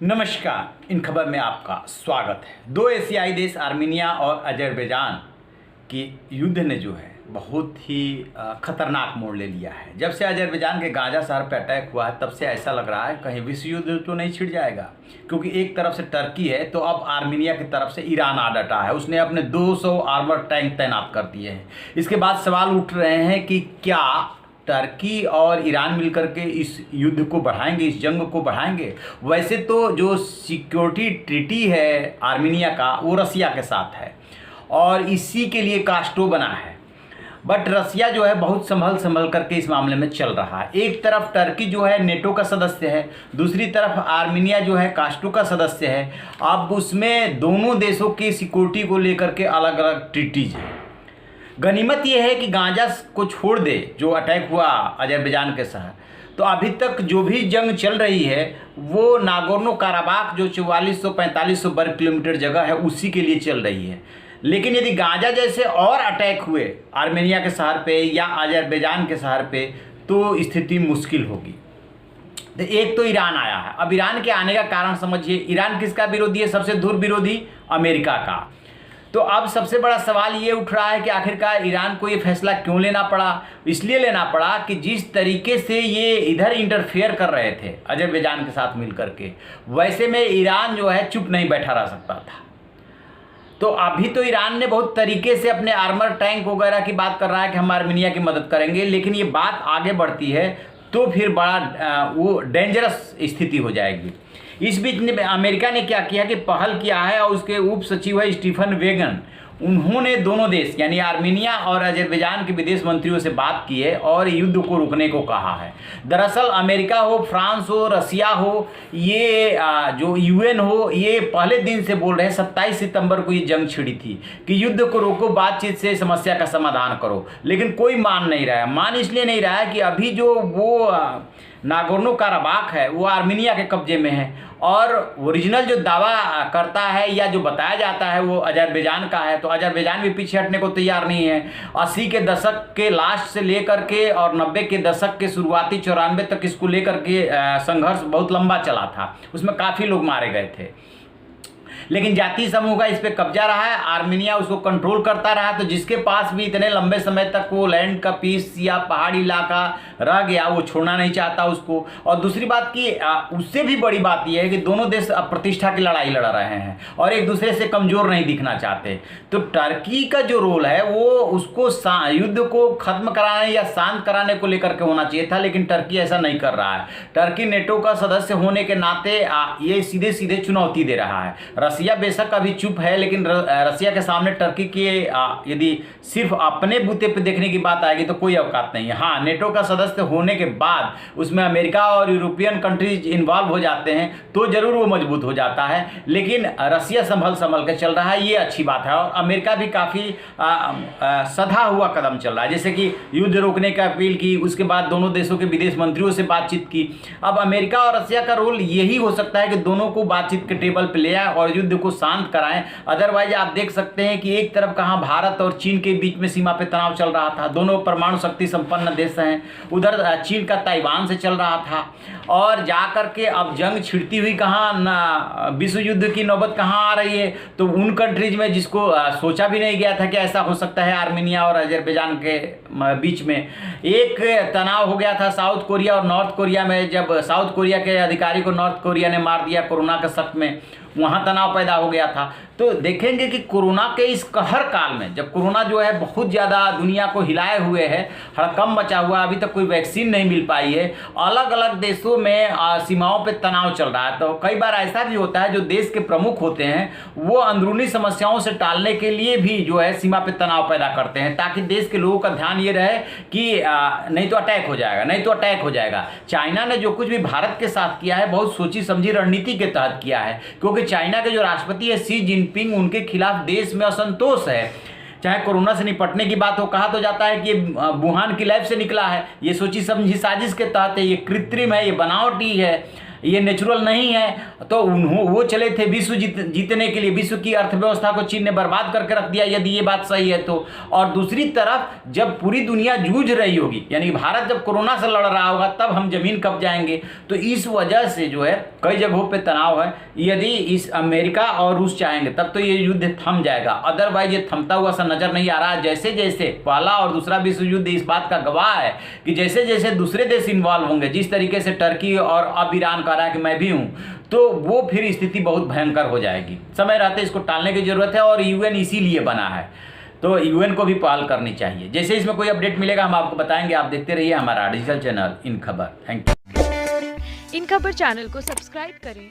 नमस्कार। इन खबर में आपका स्वागत है। दो एशियाई देश आर्मीनिया और अजरबैजान की युद्ध ने जो है बहुत ही खतरनाक मोड़ ले लिया है। जब से अजरबैजान के गाजा शहर पर अटैक हुआ है तब से ऐसा लग रहा है कहीं विश्व युद्ध तो नहीं छिड़ जाएगा, क्योंकि एक तरफ से टर्की है तो अब आर्मीनिया की तरफ से ईरान आ डटा है। उसने अपने 200 आर्मर टैंक तैनात कर दिए हैं। इसके बाद सवाल उठ रहे हैं कि क्या टर्की और ईरान मिलकर के इस युद्ध को बढ़ाएंगे, इस जंग को बढ़ाएंगे। वैसे तो जो सिक्योरिटी ट्रीटी है आर्मीनिया का वो रसिया के साथ है और इसी के लिए कास्टो बना है, बट रसिया जो है बहुत संभल करके इस मामले में चल रहा है। एक तरफ टर्की जो है नेटो का सदस्य है, दूसरी तरफ आर्मीनिया जो है कास्टो का सदस्य है। अब उसमें दोनों देशों की सिक्योरिटी को लेकर के अलग अलग ट्रीटीज है। गनीमत यह है कि गाजा को छोड़ दे जो अटैक हुआ अजरबैजान के शहर, तो अभी तक जो भी जंग चल रही है वो नागोर्नो काराबाख जो 4400-4500 वर्ग किलोमीटर जगह है उसी के लिए चल रही है। लेकिन यदि गाजा जैसे और अटैक हुए आर्मेनिया के शहर पे या अजरबैजान के शहर पे तो स्थिति मुश्किल होगी। तो एक तो ईरान आया है। अब ईरान के आने का कारण समझिए। ईरान किसका विरोधी है? सबसे धुर विरोधी अमेरिका का। तो अब सबसे बड़ा सवाल ये उठ रहा है कि आखिरकार ईरान को ये फैसला क्यों लेना पड़ा? इसलिए लेना पड़ा कि जिस तरीके से ये इधर इंटरफेयर कर रहे थे अजरबैजान के साथ मिल करके, वैसे में ईरान जो है चुप नहीं बैठा रह सकता था। तो अभी तो ईरान ने बहुत तरीके से अपने आर्मर टैंक वगैरह की बात कर रहा है कि हम आर्मीनिया की मदद करेंगे, लेकिन ये बात आगे बढ़ती है तो फिर बड़ा वो डेंजरस स्थिति हो जाएगी। इस बीच अमेरिका ने क्या किया कि पहल किया है और उसके उप सचिव है स्टीफन वेगन, उन्होंने दोनों देश यानी आर्मीनिया और अजरबैजान के विदेश मंत्रियों से बात की है और युद्ध को रुकने को कहा है। दरअसल अमेरिका हो, फ्रांस हो, रसिया हो, ये जो यूएन हो, ये पहले दिन से बोल रहे हैं 27 सितंबर को ये जंग छिड़ी थी कि युद्ध को रोको, बातचीत से समस्या का समाधान करो, लेकिन कोई मान नहीं रहा है। मान इसलिए नहीं रहा है कि अभी जो वो नागोर्नो काराबाख है वो आर्मीनिया के कब्जे में है और ओरिजिनल जो दावा करता है या जो बताया जाता है वो अजरबैजान का है। तो अजरबैजान भी पीछे हटने को तैयार नहीं है। 80 के दशक के लास्ट से लेकर के और 90 के दशक के शुरुआती 94 तक इसको लेकर के संघर्ष बहुत लंबा चला था। उसमें काफ़ी लोग मारे गए थे, लेकिन जातीय समूह का इस पे कब्जा रहा है। आर्मीनिया उसको कंट्रोल करता रहा। तो जिसके पास भी इतने लंबे समय तक वो लैंड का पीस या पहाड़ी इलाका रह गया वो छोड़ना नहीं चाहता उसको। और दूसरी बात की उससे भी बड़ी बात यह है कि दोनों देश प्रतिष्ठा की लड़ाई लड़ रहे हैं और एक दूसरे से कमज़ोर नहीं दिखना चाहते। तो टर्की का जो रोल है वो उसको युद्ध को खत्म कराने या शांत कराने को लेकर के होना चाहिए था, लेकिन टर्की ऐसा नहीं कर रहा है। टर्की नेटो का सदस्य होने के नाते ये सीधे सीधे चुनौती दे रहा है। रसिया बेशक अभी चुप है, लेकिन रसिया के सामने टर्की के यदि सिर्फ अपने बूते पे देखने की बात आएगी तो कोई औकात नहीं है। हाँ, नेटो का सदस्य होने के बाद उसमें अमेरिका और यूरोपियन कंट्रीज इन्वॉल्व हो जाते हैं तो जरूर वो मजबूत हो जाता है, लेकिन रसिया संभल के चल रहा है, ये अच्छी बात है। और अमेरिका भी काफ़ी सधा हुआ कदम चल रहा है, जैसे कि युद्ध रोकने की अपील की, उसके बाद दोनों देशों के विदेश मंत्रियों से बातचीत की। अब अमेरिका और रसिया का रोल यही हो सकता है कि दोनों को बातचीत के टेबल पर ले आए और युद्ध को शांत कराएं। अदरवाइज आप देख सकते हैं कि एक तरफ कहां भारत और चीन के बीच में सीमा पे तनाव चल रहा था, दोनों परमाणु शक्ति संपन्न देश हैं, उधर चीन का ताइवान से चल रहा था, और जाकर के अब जंग छिड़ती हुई कहां विश्व युद्ध की नौबत कहां आ रही है। तो उन कंट्रीज में जिसको सोचा भी नहीं गया था कि ऐसा हो सकता है आर्मीनिया और अजरबैजान के बीच में एक तनाव हो गया था साउथ कोरिया और नॉर्थ कोरिया में। जब साउथ कोरिया के अधिकारी को नॉर्थ कोरिया ने मार दिया कोरोना के शक में, वहाँ तनाव पैदा हो गया था। तो देखेंगे कि कोरोना के इस कहर काल में, जब कोरोना जो है बहुत ज़्यादा दुनिया को हिलाए हुए है, हड़कंप मचा हुआ, अभी तक कोई वैक्सीन नहीं मिल पाई है, अलग अलग देशों में सीमाओं पे तनाव चल रहा है। तो कई बार ऐसा भी होता है जो देश के प्रमुख होते हैं वो अंदरूनी समस्याओं से टालने के लिए भी जो है सीमा पे तनाव पैदा करते हैं, ताकि देश के लोगों का ध्यान ये रहे कि नहीं तो अटैक हो जाएगा, नहीं तो अटैक हो जाएगा। चाइना ने जो कुछ भी भारत के साथ किया है बहुत सोची समझी रणनीति के तहत किया है, क्योंकि चाइना के जो राष्ट्रपति है शी जिनपिंग, उनके खिलाफ देश में असंतोष है। चाहे कोरोना से निपटने की बात हो, कहा तो जाता है कि ये वुहान की लैब से निकला है, ये सोची समझी साजिश के तहत है, ये कृत्रिम है, ये बनावटी है, ये नेचुरल नहीं है। तो वो चले थे विश्व जीतने के लिए, विश्व की अर्थव्यवस्था को चीन ने बर्बाद करके रख दिया, यदि ये बात सही है तो। और दूसरी तरफ जब पूरी दुनिया जूझ रही होगी, यानी भारत जब कोरोना से लड़ रहा होगा, तब हम जमीन कब जाएंगे। तो इस वजह से जो है कई जगहों पे तनाव है। यदि इस अमेरिका और रूस चाहेंगे तब तो ये युद्ध थम जाएगा, अदरवाइज ये थमता हुआ सा नजर नहीं आ रहा। जैसे जैसे पहला और दूसरा विश्व युद्ध इस बात का गवाह है कि जैसे जैसे दूसरे देश इन्वॉल्व होंगे, जिस तरीके से टर्की और अब ईरान कह रहा है कि मैं भी हूं, तो वो फिर स्थिति बहुत भयंकर हो जाएगी। समय रहते इसको टालने की जरूरत है और यूएन इसीलिए बना है, तो यूएन को भी पहल करनी चाहिए। जैसे इसमें कोई अपडेट मिलेगा हम आपको बताएंगे। आप देखते रहिए हमारा डिजिटल चैनल इन खबर। Thank you. इन खबर चैनल को सब्सक्राइब करें